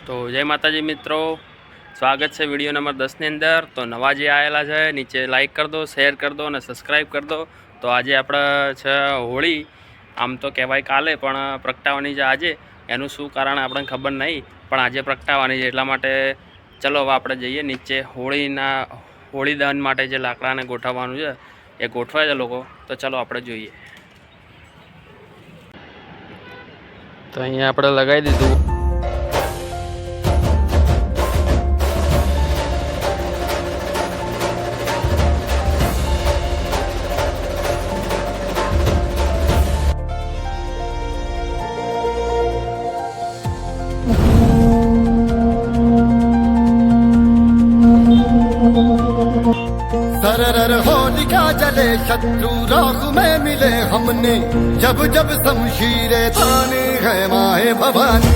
તો જય માતાજી મિત્રો, સ્વાગત છે વિડીયો નંબર 10 ની અંદર। તો નવા જે આવેલા છે નીચે લાઈક કરી દો, શેર કરી દો અને સબસ્ક્રાઈબ કરી દો। તો આજે આપણે છે હોળી, આમ તો કહેવાય કાલે પણ પ્રગટાવવાની છે આજે। એનું શું કારણ આપણને ખબર નહીં, પણ આજે પ્રગટાવવાની છે એટલા માટે ચલો હવે આપણે જઈએ નીચે। હોળી દહન માટે જે લાકડાને ગોઠવવાનું છે એ ગોઠવે છે લોકો, તો ચલો આપણે જોઈએ। તો અહીંયા આપણે લગાવી દીધું। सरर होलिका जले शत्रु राख में मिले हमने, जब जब शमशीरें ताने है माए भवानी।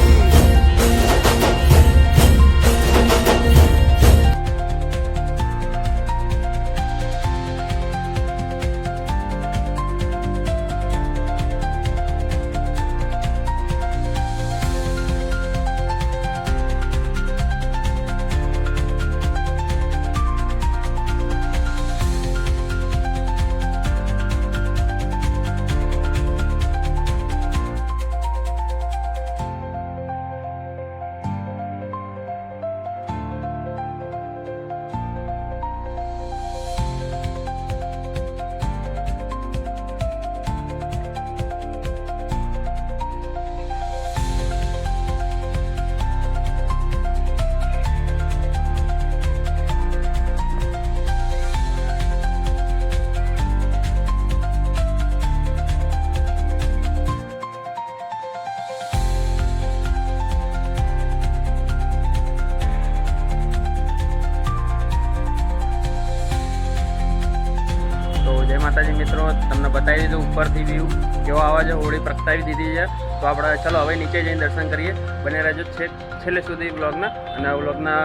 જય માતાજી મિત્રો, તમને બતાવી દીધું ઉપરથી વ્યૂ કેવો આવે છે। હોળી પ્રગટાવી દીધી છે, તો આપણે ચલો હવે નીચે જઈને દર્શન કરીએ। બને રહેજો છેલ્લે સુધી બ્લોગના, અને આ બ્લોગના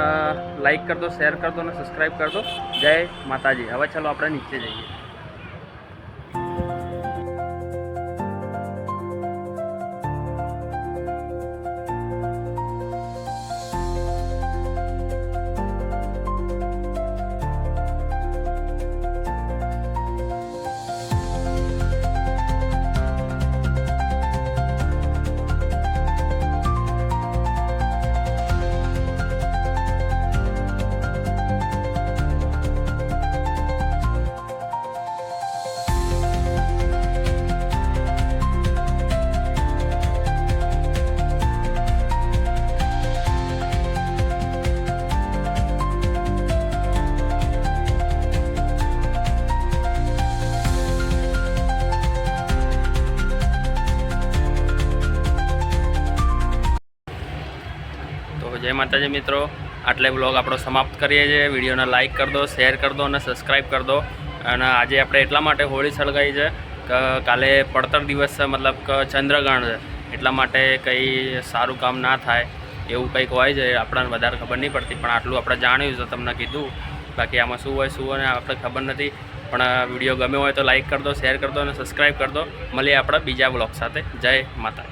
લાઈક કરી દો, શેર કરી દો અને સબસ્ક્રાઈબ કરી દો। જય માતાજી। હવે ચલો આપણે નીચે જઈએ। જય માતાજી મિત્રો, આટલે બ્લોગ આપણો સમાપ્ત કરીએ છીએ। વિડીયોને લાઈક કરી દો, શેર કરી દો અને સબસ્ક્રાઈબ કરી દો। અને આજે આપણે એટલા માટે હોળી સળગાવી છે કે કાલે પડતર દિવસ છે, મતલબ કે ચંદ્રગ્રહણ છે, એટલા માટે કંઈ સારું કામ ના થાય એવું કંઈક હોય છે। આપણને વધારે ખબર નહીં પડતી, પણ આટલું આપણે જાણ્યું છે, તમને કીધું। બાકી આમાં શું હોય આપણે ખબર નથી, પણ વિડીયો ગમ્યો હોય તો લાઈક કરી દો, શેર કરી દો અને સબસ્ક્રાઈબ કરી દો। મળીએ આપણે બીજા બ્લોગ સાથે। જય માતા।